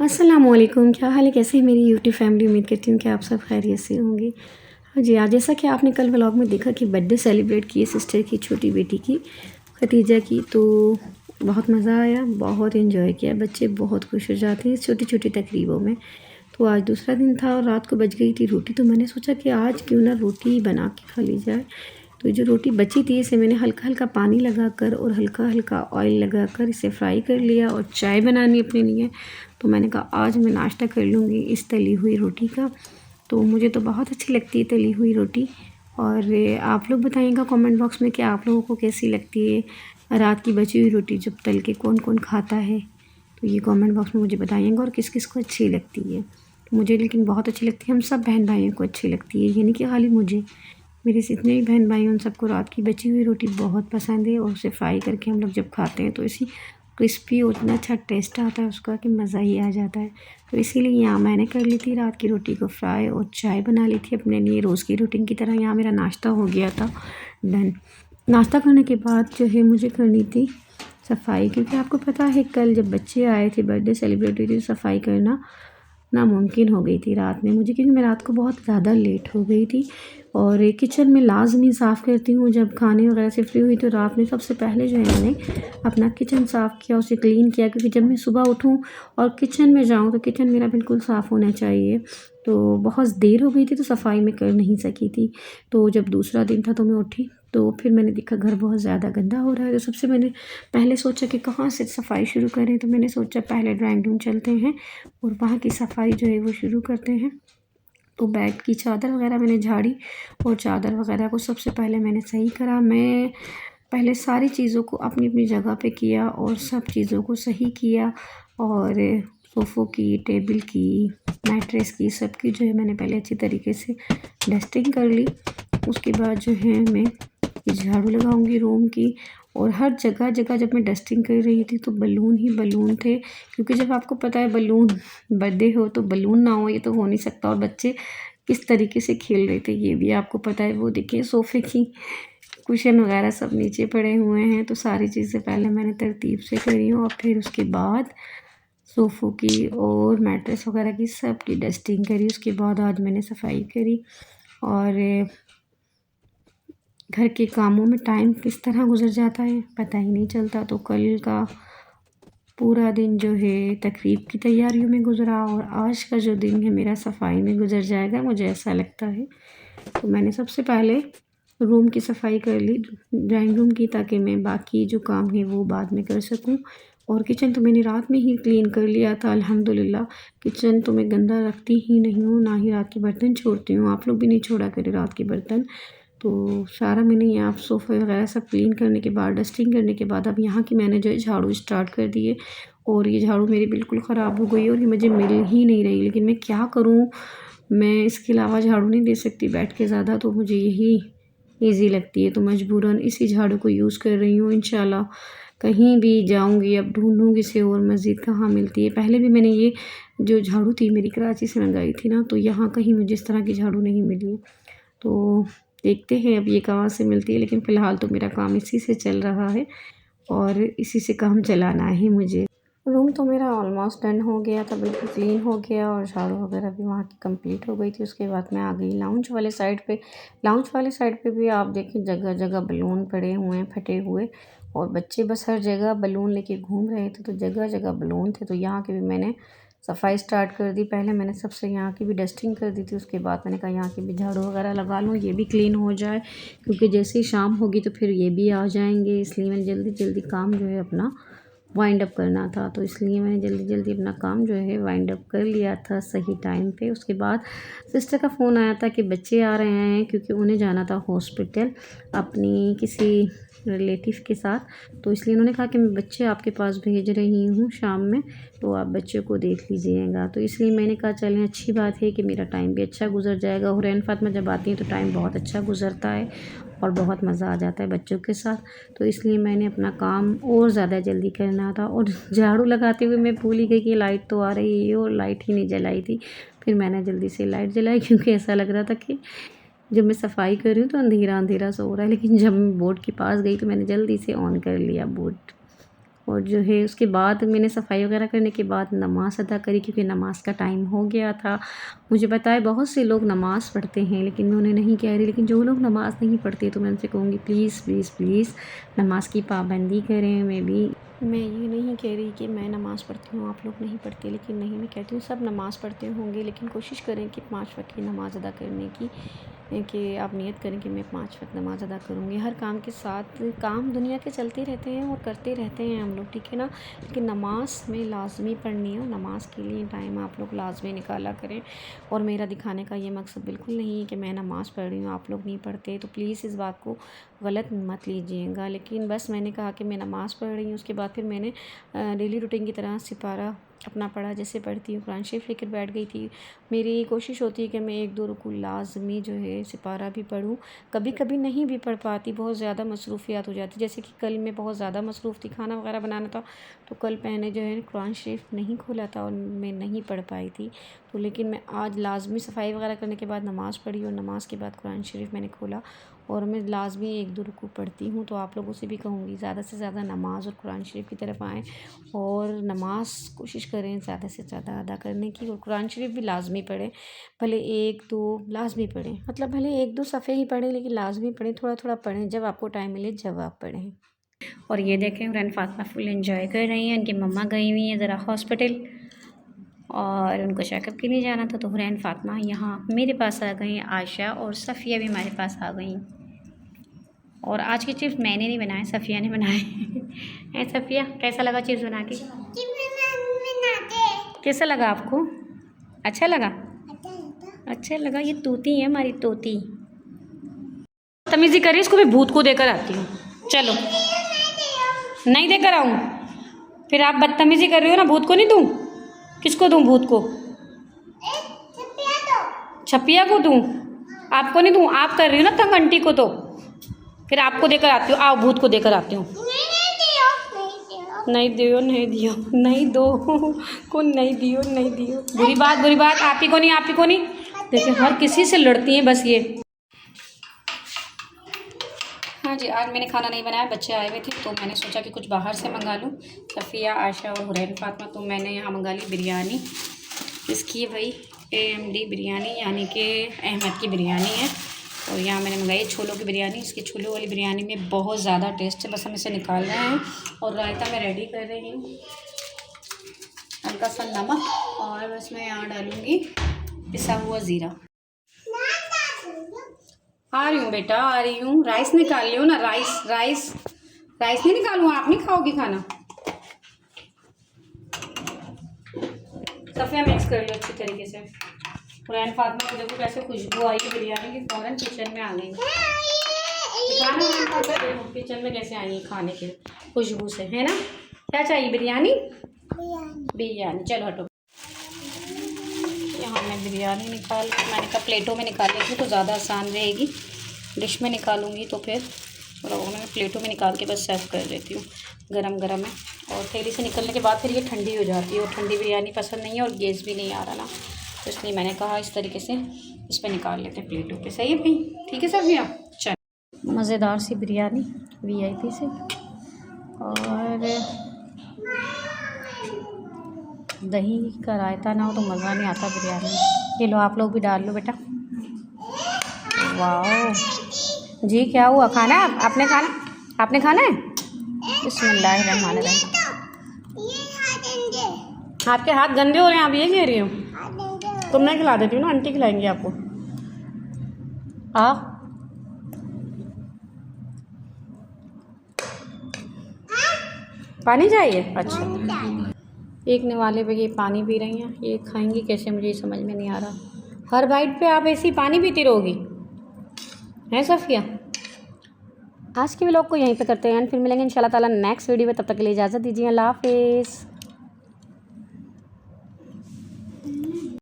अस्सलामुअलैकुम, क्या हाल है? कैसे है मेरी यूट्यूब फैमिली? उम्मीद करती हूँ कि आप सब खैरियत से होंगे। हाँ जी, आज जैसा कि आपने कल व्लॉग में देखा कि बर्थडे सेलिब्रेट किए सिस्टर की, छोटी बेटी की, खतीजा की, तो बहुत मज़ा आया, बहुत एंजॉय किया। बच्चे बहुत खुश हो जाते हैं छोटी छोटी तकरीबों में। तो आज दूसरा दिन था और रात को बच गई थी रोटी, तो मैंने सोचा कि आज क्यों ना रोटी बना के खा ली जाए। तो जो रोटी बची थी इसे मैंने हल्का हल्का पानी लगाकर और हल्का हल्का ऑयल लगाकर इसे फ्राई कर लिया और चाय बनानी अपने लिए। तो मैंने कहा आज मैं नाश्ता कर लूँगी इस तली हुई रोटी का। तो मुझे तो बहुत अच्छी लगती है तली हुई रोटी। और आप लोग बताइएगा कमेंट बॉक्स में कि आप लोगों को कैसी लगती है रात की बची हुई रोटी जब तल के कौन कौन खाता है। तो ये कमेंट बॉक्स में मुझे बताइएगा और किस किस को अच्छी लगती है। तो मुझे लेकिन बहुत अच्छी लगती है, हम सब बहन भाइयों को अच्छी लगती है, ये नहीं कि खाली मुझे। मेरे जितने भी बहन भाई हैं उन सबको रात की बची हुई रोटी बहुत पसंद है और उसे फ्राई करके हम लोग जब खाते हैं तो इसी क्रिस्पी और इतना अच्छा टेस्ट आता है उसका कि मज़ा ही आ जाता है। तो इसीलिए यहाँ मैंने कर ली थी रात की रोटी को फ्राई और चाय बना ली थी अपने लिए रोज़ की रूटीन की तरह। यहाँ मेरा नाश्ता हो गया था डन। नाश्ता करने के बाद जो है मुझे करनी थी सफाई, क्योंकि आपको पता है कल जब बच्चे आए थे बर्थडे सेलिब्रेट हुई थी, सफाई करना नामुमकिन हो गई थी रात में मुझे, क्योंकि मैं रात को बहुत ज़्यादा लेट हो गई थी। और किचन में लाजमी साफ़ करती हूँ जब खाने वगैरह से फ्री हुई, तो रात में सबसे पहले जो है मैंने अपना किचन साफ़ किया, उसे क्लीन किया, क्योंकि जब मैं सुबह उठूँ और किचन में जाऊँ तो किचन मेरा बिल्कुल साफ़ होना चाहिए। तो बहुत देर हो गई थी तो सफाई में कर नहीं सकी थी। तो जब दूसरा दिन था तो मैं उठी तो फिर मैंने देखा घर बहुत ज़्यादा गंदा हो रहा है। तो सबसे मैंने पहले सोचा कि कहाँ से सफाई शुरू करें, तो मैंने सोचा पहले ड्राइंग रूम चलते हैं और वहाँ की सफाई जो है वो शुरू करते हैं। तो बेड की चादर वगैरह मैंने झाड़ी और चादर वगैरह को सबसे पहले मैंने सही करा। मैं पहले सारी चीज़ों को अपनी अपनी जगह पे किया और सब चीज़ों को सही किया। और सोफ़ों की, टेबल की, मैट्रेस की, सबकी जो है मैंने पहले अच्छी तरीके से डस्टिंग कर ली। उसके बाद जो है मैं झाड़ू लगाऊंगी रूम की। और हर जगह जगह जब मैं डस्टिंग कर रही थी तो बलून ही बलून थे, क्योंकि जब आपको पता है बलून बर्थडे हो तो बलून ना हो ये तो हो नहीं सकता। और बच्चे किस तरीके से खेल रहे थे ये भी आपको पता है। वो देखिए सोफ़े की कुशन वगैरह सब नीचे पड़े हुए हैं। तो सारी चीज़ें पहले मैंने तरतीब से करी हूँ और फिर उसके बाद सोफ़ों की और मैट्रेस वगैरह की सब की डस्टिंग करी। उसके बाद आज मैंने सफाई करी। और घर के कामों में टाइम किस तरह गुजर जाता है पता ही नहीं चलता। तो कल का पूरा दिन जो है तकरीब की तैयारियों में गुजरा और आज का जो दिन है मेरा सफाई में गुजर जाएगा, मुझे ऐसा लगता है। तो मैंने सबसे पहले रूम की सफाई कर ली, ड्राइंग रूम की, ताकि मैं बाकी जो काम है वो बाद में कर सकूं। और किचन तो मैंने रात में ही क्लीन कर लिया था अल्हम्दुलिल्लाह। किचन तो मैं गंदा रखती ही नहीं हूँ, ना ही रात के बर्तन छोड़ती हूँ। आप लोग भी नहीं छोड़ा करें रात के बर्तन। तो सारा मैंने यहाँ सोफ़े वगैरह सब क्लीन करने के बाद, डस्टिंग करने के बाद, अब यहाँ की मैंने जो है झाड़ू स्टार्ट कर दिए। और ये झाड़ू मेरी बिल्कुल ख़राब हो गई और ये मुझे मिल ही नहीं रही, लेकिन मैं क्या करूँ, मैं इसके अलावा झाड़ू नहीं दे सकती बैठ के ज़्यादा, तो मुझे यही ईज़ी लगती है। तो मजबूरन इसी झाड़ू को यूज़ कर रही हूँ। इंशाल्लाह कहीं भी जाऊँगी अब ढूँढूँगी इसे और मज़ीद कहाँ मिलती है। पहले भी मैंने ये जो झाड़ू थी मेरी कराची से मंगाई थी ना, तो यहाँ कहीं मुझे इस तरह की झाड़ू नहीं मिली है। तो देखते हैं अब ये कहाँ से मिलती है, लेकिन फ़िलहाल तो मेरा काम इसी से चल रहा है और इसी से काम चलाना है मुझे। रूम तो मेरा ऑलमोस्ट डन हो गया था, बिल्कुल क्लीन हो गया और झाड़ू वगैरह भी वहाँ की कंप्लीट हो गई थी। उसके बाद मैं आ गई लाउंज वाले साइड पे। लाउंज वाले साइड पे भी आप देखें जगह जगह बलून पड़े हुए हैं फटे हुए, और बच्चे बस हर जगह बलून लेके घूम रहे थे, तो जगह जगह बलून थे। तो यहाँ की भी मैंने सफाई स्टार्ट कर दी। पहले मैंने सबसे यहाँ की भी डस्टिंग कर दी थी, उसके बाद मैंने कहा यहाँ की भी झाड़ू वगैरह लगा लूँ, ये भी क्लीन हो जाए, क्योंकि जैसे ही शाम होगी तो फिर ये भी आ जाएंगे। इसलिए मैंने जल्दी जल्दी काम जो है अपना वाइंड अप करना था, तो इसलिए मैंने जल्दी जल्दी अपना काम जो है वाइंड अप कर लिया था सही टाइम पे। उसके बाद सिस्टर का फ़ोन आया था कि बच्चे आ रहे हैं, क्योंकि उन्हें जाना था हॉस्पिटल अपनी किसी रिलेटिव के साथ। तो इसलिए उन्होंने कहा कि मैं बच्चे आपके पास भेज रही हूँ शाम में, तो आप बच्चों को देख लीजिएगा। तो इसलिए मैंने कहा चलें अच्छी बात है कि मेरा टाइम भी अच्छा गुजर जाएगा। हुरैन फातिमा जब आती हैं तो टाइम बहुत अच्छा गुजरता है और बहुत मज़ा आ जाता है बच्चों के साथ। तो इसलिए मैंने अपना काम और ज़्यादा जल्दी करना था। और झाड़ू लगाते हुए मैं भूल ही गई कि लाइट तो आ रही है और लाइट ही नहीं जलाई थी। फिर मैंने जल्दी से लाइट जलाई, क्योंकि ऐसा लग रहा था कि जब मैं सफाई कर रही हूँ तो अंधेरा अंधेरा सा हो रहा है। लेकिन जब मैं बोर्ड के पास गई तो मैंने जल्दी से ऑन कर लिया बोर्ड। और जो है उसके बाद मैंने सफाई वगैरह करने के बाद नमाज़ अदा करी, क्योंकि नमाज़ का टाइम हो गया था। मुझे पता है बहुत से लोग नमाज़ पढ़ते हैं, लेकिन मैं उन्हें नहीं कह रही, लेकिन जो लोग नमाज़ नहीं पढ़ते तो मैं उनसे कहूँगी प्लीज़ प्लीज़ प्लीज़ नमाज़ की पाबंदी करें। मैं ये नहीं कह रही कि मैं नमाज़ पढ़ती हूँ आप लोग नहीं पढ़ते, लेकिन नहीं, मैं कहती हूँ सब नमाज़ पढ़ते होंगे, लेकिन कोशिश करें कि 5 वक्त की नमाज़ अदा करने की, कि आप नियत करें कि मैं 5 वक्त नमाज़ अदा करूँगी। हर काम के साथ काम दुनिया के चलते रहते हैं और करते रहते हैं हम लोग, ठीक है ना, लेकिन नमाज़ में लाजमी पढ़नी है, नमाज़ के लिए टाइम आप लोग लाजमी निकाला करें। और मेरा दिखाने का ये मकसद बिल्कुल नहीं है कि मैं नमाज़ पढ़ रही हूँ आप लोग नहीं पढ़ते, तो प्लीज़ इस बात को गलत मत लीजिएगा। लेकिन बस मैंने कहा कि मैं नमाज़ पढ़ रही हूँ, उसके बाद फिर मैंने डेली रूटीन की तरह सिपारा अपना पढ़ा, जैसे पढ़ती हूँ, कुरान शरीफ लेकर बैठ गई थी। मेरी कोशिश होती है कि मैं 1-2 रुकू लाजमी जो है सिपारा भी पढूँ। कभी कभी नहीं भी पढ़ पाती, बहुत ज़्यादा मसरूफियात हो जाती, जैसे कि कल मैं बहुत ज़्यादा मसरूफ़ थी, खाना वगैरह बनाना था, तो कल मैंने जो है कुरान शरीफ नहीं खोला था और मैं नहीं पढ़ पाई थी। तो लेकिन मैं आज लाजमी सफाई वगैरह करने के बाद नमाज़ पढ़ी, और नमाज़ के बाद कुरान शरीफ मैंने खोला, और मैं लाजमी 1-2 रुकू पढ़ती हूँ। तो आप लोगों से भी कहूँगी ज़्यादा से ज़्यादा नमाज़ और कुरान शरीफ की तरफ आएँ, और नमाज़ कोशिश करें ज़्यादा से ज़्यादा अदा करने की, और कुरान शरीफ भी लाजमी पढ़ें। भले 1-2 लाजमी पढ़ें, मतलब भले 1-2 सफ़े ही पढ़ें, लेकिन लाजमी पढ़ें, थोड़ा थोड़ा पढ़ें, जब आपको टाइम मिले जब आप पढ़ें। और ये देखें हुरैन फ़ातिमा फुल एंजॉय कर रही हैं। उनकी मम्मा गई हुई हैं ज़रा हॉस्पिटल, और उनको चेकअप के लिए जाना था, तो हुरैन फ़ातिमा यहाँ मेरे पास आ गई। आयशा और सफ़िया भी हमारे पास आ गई। और आज की चिप्स मैंने नहीं बनाए, सफ़िया ने बनाए। है सफ़िया, कैसा लगा चिप्स बना के? कैसा लगा आपको? अच्छा लगा? अच्छा लगा। ये तोती है हमारी तोती, तमीज़ी करी, इसको मैं भूत को देकर आती हूँ। चलो, नहीं देकर आऊँ? फिर आप बदतमीज़ी कर रही हो ना, भूत को नहीं दूँ? किसको दूँ भूत को? छपिया को दूँ? आपको नहीं दूँ? आप कर रही हो ना तंग आंटी को, तो फिर आपको देकर आती हूँ। आओ, भूत को देकर आती हूँ। नहीं दियो, नहीं दियो, नहीं दो को, नहीं दियो, नहीं दियो। बुरी बात, आप ही को नहीं, आप ही को नहीं। देखिए हर किसी से लड़ती हैं बस ये। हाँ जी, आज मैंने खाना नहीं बनाया, बच्चे आए हुए थे, तो मैंने सोचा कि कुछ बाहर से मंगा लूँ। सफ़िया, आयशा और हुरैन फ़ातिमा, तो मैंने यहाँ मंगा ली बिरयानी। इसकी भाई AMD बिरयानी, यानी कि अहमद की बिरयानी है। और यहाँ मैंने मंगाई छोलों की बिरयानी। इसकी छोलों वाली बिरयानी में बहुत ज़्यादा टेस्ट है, बस हम इसे निकाल रहे हैं। और रायता मैं रेडी कर रही हूँ, हल्का सा नमक, और बस मैं यहाँ डालूँगी पिसा हुआ ज़ीरा। आ रही हूँ बेटा, आ रही हूँ। राइस निकाल लियो ना, राइस नहीं निकालूँ? आप नहीं खाओगी खाना? सफ़िया मिक्स कर लो अच्छी तरीके से। हुरैन फ़ातिमा को देखो कैसे खुशबू आई है बिरयानी की, फ़ौरन किचन में आ गई। किचन में कैसे आई खाने के खुशबू से, है ना? क्या चाहिए? बिरयानी। चलो हटो। यहाँ मैं बिरयानी मैंने कहा प्लेटों में निकाल लेती हूँ तो ज़्यादा आसान रहेगी। डिश में निकालूंगी तो फिर थोड़ा वो मैं प्लेटों में निकाल के बस सर्व कर लेती हूँ, गरम गरम है। और थैली से निकलने के बाद फिर ये ठंडी हो जाती है, और ठंडी बिरयानी पसंद नहीं है, और गैस भी नहीं आ रहा ना, तो इसलिए मैंने कहा इस तरीके से इस पर निकाल लेते हैं प्लेटों पे। सही है भाई? ठीक है सर भैया। चल, मज़ेदार सी बिरयानी VIP से, और दही का रायता ना हो तो मज़ा नहीं आता बिरयानी में। ये लो, आप लोग भी डाल लो बेटा। वाह जी, क्या हुआ? खाना है? आपने खाना है? बिस्मिल्लाहिर्रहमानिर्रहीम। आपके हाथ गंदे हो रहे हैं, आप ये कह रही हो? तुम नहीं खिला देती हूँ ना, आंटी खिलाएंगी आपको। पानी चाहिए? अच्छा, एक निवाले पे ये पानी पी रही हैं, ये खाएंगी कैसे मुझे समझ में नहीं आ रहा। हर बाइट पे आप ऐसी पानी पीती रहोगी, हैं सफ़िया? आज के व्लॉग को यहीं पे करते हैं, फिर मिलेंगे इंशाल्लाह ताला नेक्स्ट वीडियो में। तब तक के लिए इजाज़त दीजिए, अल्लाह हाफिज़।